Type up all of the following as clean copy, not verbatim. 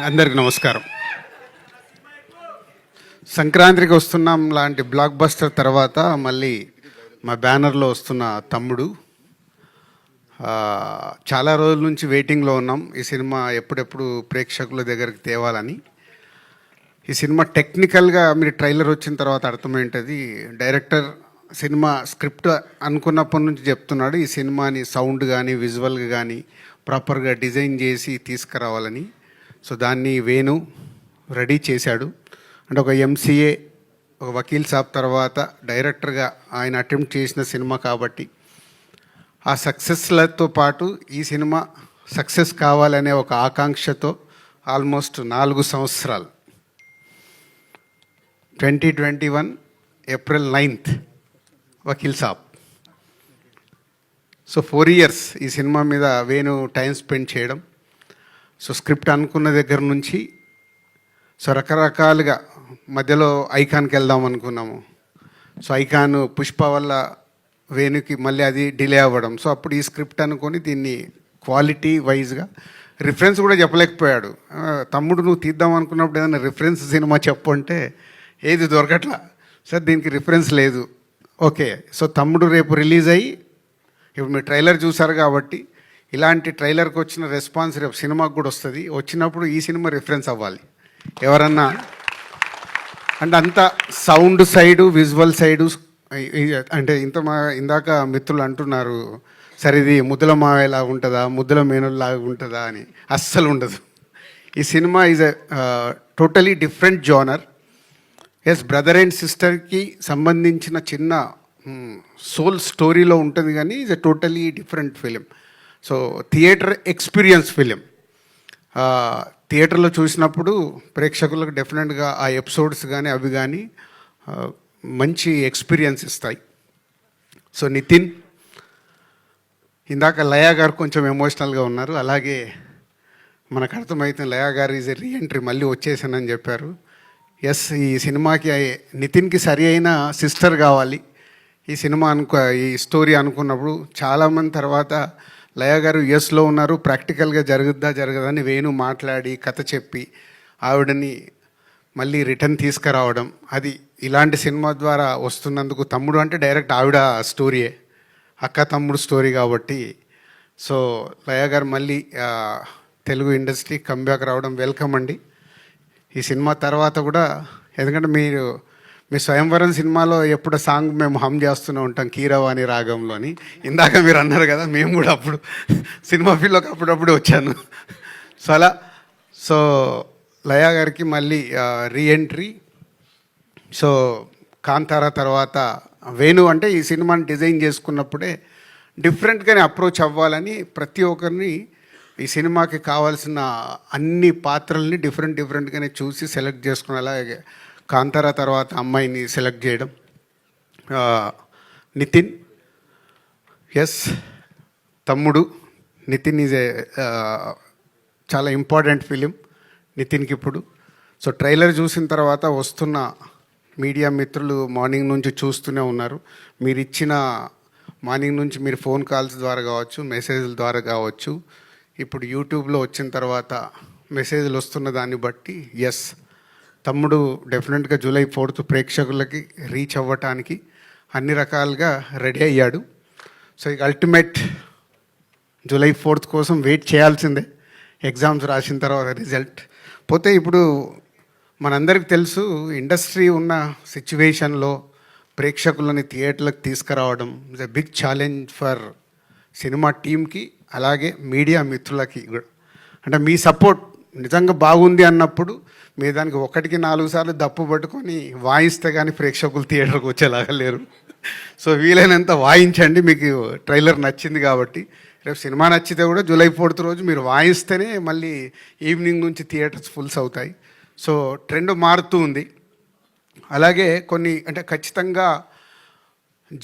అందరికి నమస్కారం. సంక్రాంతికి వస్తున్నాం లాంటి బ్లాక్ బస్టర్ తర్వాత మళ్ళీ మా బ్యానర్లో వస్తున్న తమ్ముడు. చాలా రోజుల నుంచి వెయిటింగ్లో ఉన్నాం ఈ సినిమా ఎప్పుడెప్పుడు ప్రేక్షకుల దగ్గరికి తేవాలని. ఈ సినిమా టెక్నికల్గా మీరు ట్రైలర్ వచ్చిన తర్వాత అర్థమైంటుంది. డైరెక్టర్ సినిమా స్క్రిప్ట్ అనుకున్నప్పటి నుంచి చెప్తున్నాడు ఈ సినిమాని సౌండ్ కానీ విజువల్గా కానీ ప్రాపర్గా డిజైన్ చేసి తీసుకురావాలని. సో దాన్ని వేణు రెడీ చేశాడు. అంటే ఒక ఎంసీఏ, ఒక వకీల్ సాబ్ తర్వాత డైరెక్టర్గా ఆయన అటెంప్ట్ చేసిన సినిమా కాబట్టి ఆ సక్సెస్లతో పాటు ఈ సినిమా సక్సెస్ కావాలనే ఒక ఆకాంక్షతో ఆల్మోస్ట్ 4 సంవత్సరాలు 2021 April 9th Vakeel Saab. So 4 years ఈ సినిమా మీద వేణు టైం స్పెండ్ చేయడం. సో స్క్రిప్ట్ అనుకున్న దగ్గర నుంచి సో రకరకాలుగా మధ్యలో ఐకాన్కి వెళ్దాం అనుకున్నాము. సో ఐకాన్ పుష్ప వల్ల వేణుకి మళ్ళీ అది డిలే అవ్వడం. సో అప్పుడు ఈ స్క్రిప్ట్ అనుకొని దీన్ని క్వాలిటీ వైజ్గా రిఫరెన్స్ కూడా చెప్పలేకపోయాడు. తమ్ముడు నువ్వు తీద్దాం అనుకున్నప్పుడు ఏదైనా రిఫరెన్స్ సినిమా చెప్పు అంటే ఏది దొరకట్లా. సార్ దీనికి రిఫరెన్స్ లేదు. ఓకే, సో తమ్ముడు రేపు రిలీజ్ అయ్యి ఇప్పుడు మీరు ట్రైలర్ చూసారు కాబట్టి ఇలాంటి ట్రైలర్కి వచ్చిన రెస్పాన్స్ రేపు సినిమాకి కూడా వస్తుంది. వచ్చినప్పుడు ఈ సినిమా రిఫరెన్స్ అవ్వాలి ఎవరన్నా. అంటే అంత సౌండ్ సైడు విజువల్ సైడు అంటే ఇందాక మిత్రులు అంటున్నారు సరే ఇది ముద్దుల మావేలా ఉంటుందా ముద్దుల మేనుల్లాగా ఉంటుందా అని. అస్సలు ఉండదు. ఈ cinema is totally different genre. Yes, brother and సిస్టర్కి సంబంధించిన చిన్న సోల్ స్టోరీలో ఉంటుంది కానీ is a totally different film. So theatre experience film. థియేటర్లో చూసినప్పుడు ప్రేక్షకులకు డెఫినెట్గా ఆ ఎపిసోడ్స్ కానీ అవి కానీ మంచి ఎక్స్పీరియన్స్ ఇస్తాయి. సో నితిన్, ఇందాక లయా గారు కొంచెం ఎమోషనల్గా ఉన్నారు. అలాగే మనకు అర్థమవుతుంది లయా గారు ఈజ్ ఎ రీఎంట్రీ, మళ్ళీ వచ్చేసానని చెప్పారు. ఎస్, ఈ సినిమాకి నితిన్కి సరి అయిన సిస్టర్ కావాలి. ఈ సినిమా ఈ స్టోరీ అనుకున్నప్పుడు చాలామంది తర్వాత లయ గారు యుఎస్లో ఉన్నారు, ప్రాక్టికల్గా జరగదని వేణు మాట్లాడి కథ చెప్పి ఆవిడని మళ్ళీ రిటర్న్ తీసుకురావడం. అది ఇలాంటి సినిమా ద్వారా వస్తున్నందుకు తమ్ముడు అంటే డైరెక్ట్ ఆవిడ స్టోరీయే, అక్క తమ్ముడు స్టోరీ కాబట్టి. సో లయ గారు మళ్ళీ తెలుగు ఇండస్ట్రీ కంబ్యాక్ రావడం వెల్కమ్ అండి. ఈ సినిమా తర్వాత కూడా ఎందుకంటే మీ స్వయంవరం సినిమాలో ఎప్పుడు సాంగ్ మేము హమ్ చేస్తూనే ఉంటాం కీరవాణి రాగంలోని. ఇందాక మీరు అన్నారు కదా, మేము కూడా అప్పుడు సినిమా ఫీల్డ్లోకి అప్పుడప్పుడు వచ్చాను. సో అలా సో లయా గారికి మళ్ళీ రీఎంట్రీ. సో కాంతారా తర్వాత వేణు అంటే ఈ సినిమాని డిజైన్ చేసుకున్నప్పుడే డిఫరెంట్గానే అప్రోచ్ అవ్వాలని ప్రతి ఒక్కరిని ఈ సినిమాకి కావాల్సిన అన్ని పాత్రల్ని డిఫరెంట్గానే చూసి సెలెక్ట్ చేసుకుని అలాగే కాంతారా తర్వాత అమ్మాయిని సెలెక్ట్ చేయడం. నితిన్, ఎస్ తమ్ముడు నితిన్ ఈజ్ చాలా ఇంపార్టెంట్ ఫిలిం నితిన్కి ఇప్పుడు. సో ట్రైలర్ చూసిన తర్వాత వస్తున్న మీడియా మిత్రులు మార్నింగ్ నుంచి చూస్తూనే ఉన్నారు. మీరు ఇచ్చిన మార్నింగ్ నుంచి మీరు ఫోన్ కాల్స్ ద్వారా కావచ్చు, మెసేజ్ల ద్వారా కావచ్చు, ఇప్పుడు యూట్యూబ్లో వచ్చిన తర్వాత మెసేజ్లు వస్తున్న దాన్ని బట్టి ఎస్ తమ్ముడు డెఫినెట్గా July 4th ప్రేక్షకులకి రీచ్ అవ్వటానికి అన్ని రకాలుగా రెడీ అయ్యాడు. సో ఇక అల్టిమేట్ July 4th కోసం వెయిట్ చేయాల్సిందే. ఎగ్జామ్స్ రాసిన తర్వాత రిజల్ట్ పోతే ఇప్పుడు మనందరికీ తెలుసు ఇండస్ట్రీ ఉన్న సిచ్యువేషన్లో ప్రేక్షకులని థియేటర్లకు తీసుకురావడం is a big challenge for cinema టీమ్కి అలాగే మీడియా మిత్రులకి కూడా. అంటే మీ సపోర్ట్ నిజంగా బాగుంది అన్నప్పుడు మీ దానికి 1కి 4 సార్లు దప్పు పట్టుకొని వాయిస్తే కానీ ప్రేక్షకులు థియేటర్కి వచ్చేలాగా లేరు. సో వీలైనంత వాయించండి. మీకు ట్రైలర్ నచ్చింది కాబట్టి రేపు సినిమా నచ్చితే కూడా July 4th రోజు మీరు వాయిస్తేనే మళ్ళీ ఈవినింగ్ నుంచి థియేటర్స్ ఫుల్స్ అవుతాయి. సో ట్రెండ్ మారుతూ ఉంది. అలాగే కొన్ని అంటే ఖచ్చితంగా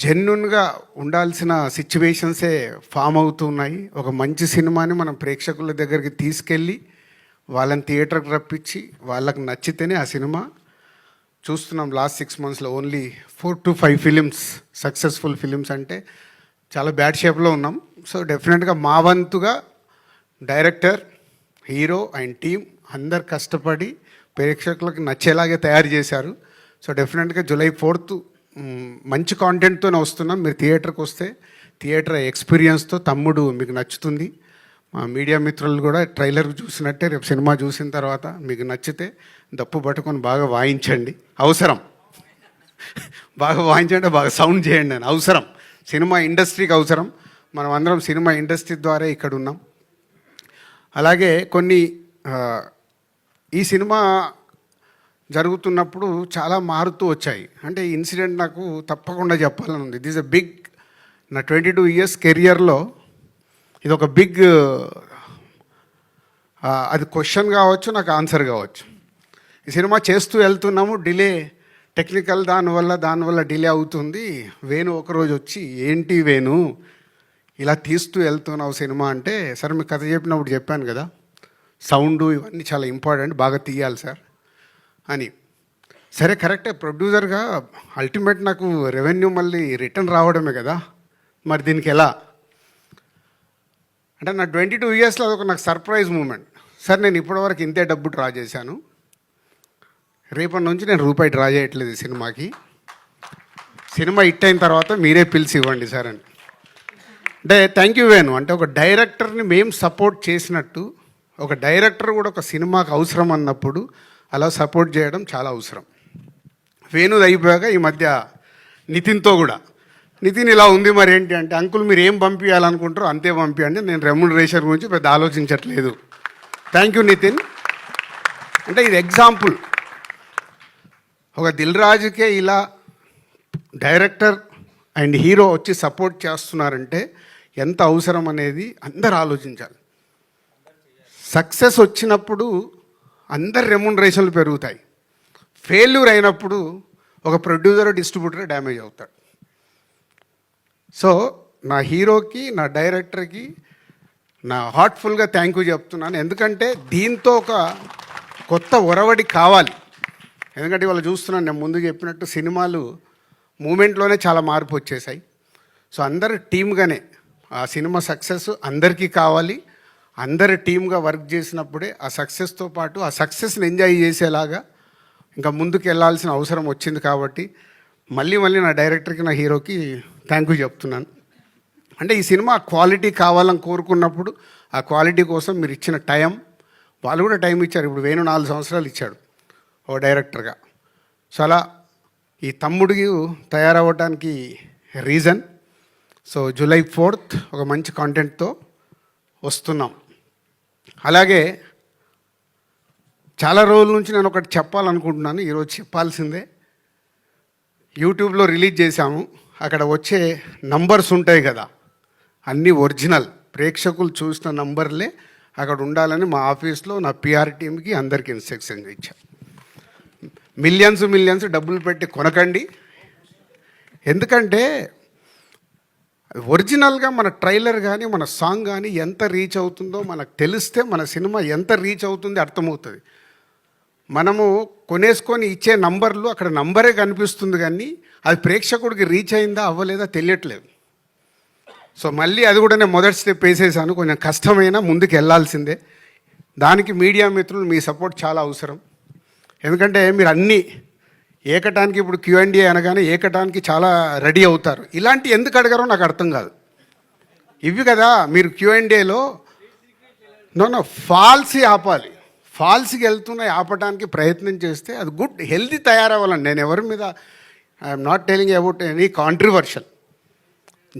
జెన్యున్గా ఉండాల్సిన సిచ్యువేషన్సే ఫామ్ అవుతున్నాయి. ఒక మంచి సినిమాని మనం ప్రేక్షకుల దగ్గరికి తీసుకెళ్ళి వాళ్ళని థియేటర్కి రప్పించి వాళ్ళకి నచ్చితేనే ఆ సినిమా చూస్తున్నాం. లాస్ట్ 6 monthsలో only 4 to 5 films successful films అంటే చాలా బ్యాడ్ షేప్లో ఉన్నాం. సో డెఫినెట్గా మా వంతుగా డైరెక్టర్ హీరో అండ్ టీం అందరు కష్టపడి ప్రేక్షకులకు నచ్చేలాగే తయారు చేశారు. సో డెఫినెట్గా జూలై 4th మంచి కాంటెంట్తోనే వస్తున్నాం. మీరు థియేటర్కి వస్తే థియేటర్ ఎక్స్పీరియన్స్తో తమ్ముడు మీకు నచ్చుతుంది. మా మీడియా మిత్రులు కూడా ట్రైలర్ చూసినట్టే రేపు సినిమా చూసిన తర్వాత మీకు నచ్చితే దప్పు పట్టుకొని బాగా వాయించండి. అవసరం బాగా వాయించండి, బాగా సౌండ్ చేయండి అని అవసరం. సినిమా ఇండస్ట్రీకి అవసరం. మనం అందరం సినిమా ఇండస్ట్రీ ద్వారా ఇక్కడ ఉన్నాం. అలాగే కొన్ని ఈ సినిమా జరుగుతున్నప్పుడు చాలా మారుతూ వచ్చాయి. అంటే ఈ ఇన్సిడెంట్ నాకు తప్పకుండా చెప్పాలని ఉంది. దిస్ ఎ బిగ్, నా 22 years కెరియర్లో ఇది ఒక బిగ్, అది క్వశ్చన్ కావచ్చు, నాకు ఆన్సర్ కావచ్చు. ఈ సినిమా చేస్తూ వెళ్తున్నాము, డిలే టెక్నికల్ దానివల్ల డిలే అవుతుంది. వేణు ఒకరోజు వచ్చి, ఏంటి వేణు ఇలా తీస్తూ వెళ్తున్నావు సినిమా అంటే, సరే మీకు కథ చెప్పినప్పుడు చెప్పాను కదా, సౌండ్ ఇవన్నీ చాలా ఇంపార్టెంట్, బాగా తీయాలి సార్ అని. సరే కరెక్టే, ప్రొడ్యూసర్గా అల్టిమేట్ నాకు రెవెన్యూ మళ్ళీ రిటర్న్ రావడమే కదా, మరి దీనికి ఎలా అంటే నా 22 yearsలో అదొక నాకు సర్ప్రైజ్ మూమెంట్. సార్ నేను ఇప్పటివరకు ఇంతే డబ్బు డ్రా చేశాను, రేపటి నుంచి నేను రూపాయి డ్రా చేయట్లేదు ఈ సినిమాకి, సినిమా హిట్ అయిన తర్వాత మీరే పిలిచి ఇవ్వండి సార్ అని. అంటే థ్యాంక్ యూ వేణు. అంటే ఒక డైరెక్టర్ని మేము సపోర్ట్ చేసినట్టు ఒక డైరెక్టర్ కూడా ఒక సినిమాకి అవసరం అన్నప్పుడు అలా సపోర్ట్ చేయడం చాలా అవసరం. వేణుది అయిపోయాక ఈ మధ్య నితిన్తో కూడా, నితిన్ ఇలా ఉంది మరి ఏంటి అంటే, అంకుల్ మీరు ఏం పంపించాలనుకుంటారో అంతే పంపించండి, నేను రెమ్యునరేషన్ గురించి పెద్ద ఆలోచించట్లేదు. Thank you Nitin. అంటే ఇది ఎగ్జాంపుల్. ఒక దిల్ రాజుకే ఇలా డైరెక్టర్ అండ్ హీరో వచ్చి సపోర్ట్ చేస్తున్నారంటే ఎంత అవసరం అనేది అందరు ఆలోచించాలి. సక్సెస్ వచ్చినప్పుడు అందరు రెమ్యునరేషన్లు పెరుగుతాయి. ఫెయిల్యూర్ అయినప్పుడు ఒక ప్రొడ్యూసర్ డిస్ట్రిబ్యూటర్ డ్యామేజ్ అవుతాడు. సో నా హీరోకి, నా డైరెక్టర్కి నా హార్ట్ఫుల్గా థ్యాంక్ యూ చెప్తున్నాను. ఎందుకంటే దీంతో ఒక కొత్త ఒరవడి కావాలి. ఎందుకంటే ఇవాళ చూస్తున్నాను, నేను ముందు చెప్పినట్టు సినిమాలు మూమెంట్లోనే చాలా మార్పు వచ్చేసాయి. సో అందరు టీమ్గానే ఆ సినిమా సక్సెస్ అందరికీ కావాలి. అందరు టీమ్గా వర్క్ చేసినప్పుడే ఆ సక్సెస్తో పాటు ఆ సక్సెస్ని ఎంజాయ్ చేసేలాగా ఇంకా ముందుకు వెళ్ళాల్సిన అవసరం వచ్చింది. కాబట్టి మళ్ళీ నా డైరెక్టర్కి, నా హీరోకి థ్యాంక్ యూ చెప్తున్నాను. అంటే ఈ సినిమా క్వాలిటీ కావాలని కోరుకున్నప్పుడు ఆ క్వాలిటీ కోసం మీరు ఇచ్చిన టైం, వాళ్ళు కూడా టైం ఇచ్చారు. ఇప్పుడు వేణు 4 సంవత్సరాలు ఇచ్చాడు ఓ డైరెక్టర్గా. సో అలా ఈ తమ్ముడికి తయారవ్వడానికి రీజన్. సో జూలై 4th ఒక మంచి కాంటెంట్తో వస్తున్నాం. అలాగే చాలా రోజుల నుంచి నేను ఒకటి చెప్పాలనుకుంటున్నాను, ఈరోజు చెప్పాల్సిందే. యూట్యూబ్లో రిలీజ్ చేశాము, అక్కడ వచ్చే నంబర్స్ ఉంటాయి కదా, అన్నీ ఒరిజినల్, ప్రేక్షకులు చూసిన నంబర్లే అక్కడ ఉండాలని మా ఆఫీస్లో నా పిఆర్ టీమ్కి అందరికీ ఇన్స్ట్రక్షన్ ఇచ్చాను. మిలియన్స్ డబ్బులు పెట్టి కొనకండి. ఎందుకంటే ఒరిజినల్గా మన ట్రైలర్ కానీ మన సాంగ్ కానీ ఎంత రీచ్ అవుతుందో మనకు తెలిస్తే మన సినిమా ఎంత రీచ్ అవుతుందో అర్థమవుతుంది. మనము కొనేసుకొని ఇచ్చే నంబర్లు అక్కడ నంబరే కనిపిస్తుంది, కానీ అది ప్రేక్షకుడికి రీచ్ అయిందా అవ్వలేదా తెలియట్లేదు. సో మళ్ళీ అది కూడా నేను మొదటి స్టెప్ వేసేసాను. కొంచెం కష్టమైనా ముందుకు వెళ్ళాల్సిందే. దానికి మీడియా మిత్రులు మీ సపోర్ట్ చాలా అవసరం. ఎందుకంటే మీరు అన్నీ ఏకటానికి, ఇప్పుడు Q&A అనగానే ఏకటానికి చాలా రెడీ అవుతారు. ఇలాంటి ఎందుకు అడగారో నాకు అర్థం కాదు. ఇవి కదా మీరు Q&Aలో నో ఫాల్సీ ఆపాలి. ఫాల్స్కి వెళ్తున్నాయి ఆపడానికి ప్రయత్నం చేస్తే అది గుడ్ హెల్తీ తయారవ్వాలండి. నేను ఎవరి మీద I'm not telling about any controversial.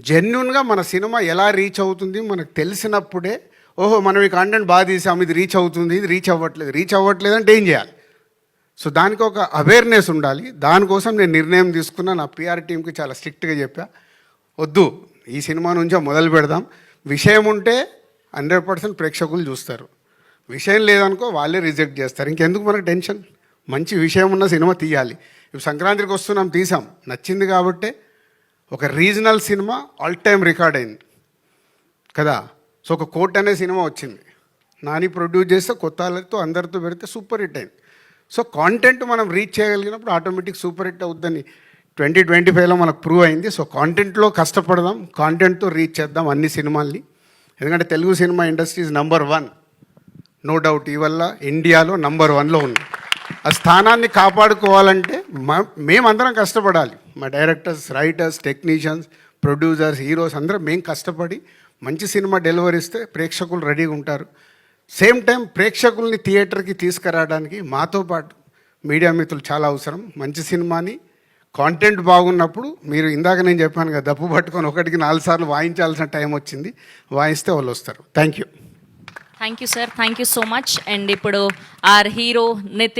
జెన్యున్గా మన సినిమా ఎలా రీచ్ అవుతుంది మనకు తెలిసినప్పుడే, ఓహో మనం ఈ కాంటెంట్ బాగా తీసాము, ఇది రీచ్ అవుతుంది, ఇది రీచ్ అవ్వట్లేదు అంటే ఏం చేయాలి? సో దానికి ఒక అవేర్నెస్ ఉండాలి. దానికోసం నేను నిర్ణయం తీసుకున్నా. నా పిఆర్ టీంకి చాలా స్ట్రిక్ట్గా చెప్పా, వద్దు ఈ సినిమా నుంచే మొదలు పెడదాం. విషయం ఉంటే 100% ప్రేక్షకులు చూస్తారు, విషయం లేదనుకో వాళ్ళే రిజెక్ట్ చేస్తారు. ఇంకెందుకు మనకు టెన్షన్? మంచి విషయం ఉన్న సినిమా తీయాలి. ఇప్పుడు సంక్రాంతికి వస్తున్నాం, తీసాం, నచ్చింది కాబట్టే ఒక regional cinema all time record అయింది కదా. సో ఒక కోట్ అనే సినిమా వచ్చింది, నాని ప్రొడ్యూస్ చేస్తే కొత్త వాళ్ళతో అందరితో పెడితే సూపర్ హిట్ అయింది. సో కాంటెంట్ మనం రీచ్ చేయగలిగినప్పుడు ఆటోమేటిక్ సూపర్ హిట్ అవుద్దని 2025లో మనకు ప్రూవ్ అయింది. సో కాంటెంట్లో కష్టపడదాం, కాంటెంట్తో రీచ్ చేద్దాం అన్ని సినిమాల్ని. ఎందుకంటే Telugu cinema industry is number no doubt ఈ వల్ల ఇండియాలో నంబర్ 1లో ఉంది. ఆ స్థానాన్ని కాపాడుకోవాలంటే మేమందరం కష్టపడాలి. మా directors, writers, technicians, producers, heroes అందరం మేము కష్టపడి మంచి సినిమా డెలివరీ ఇస్తే ప్రేక్షకులు రెడీగా ఉంటారు. సేమ్ టైం ప్రేక్షకుల్ని థియేటర్కి తీసుకురావడానికి మాతో పాటు మీడియా మిత్రులు చాలా అవసరం. మంచి సినిమాని కాంటెంట్ బాగున్నప్పుడు మీరు ఇందాక నేను చెప్పాను కదా, దప్పు పట్టుకొని ఒకటికి 4 సార్లు వాయించాల్సిన టైం వచ్చింది. వాయిస్తే వాళ్ళు వస్తారు. Thank you sir, thank you so much. And ఇప్పుడు ఆర్ హీరో నితిన్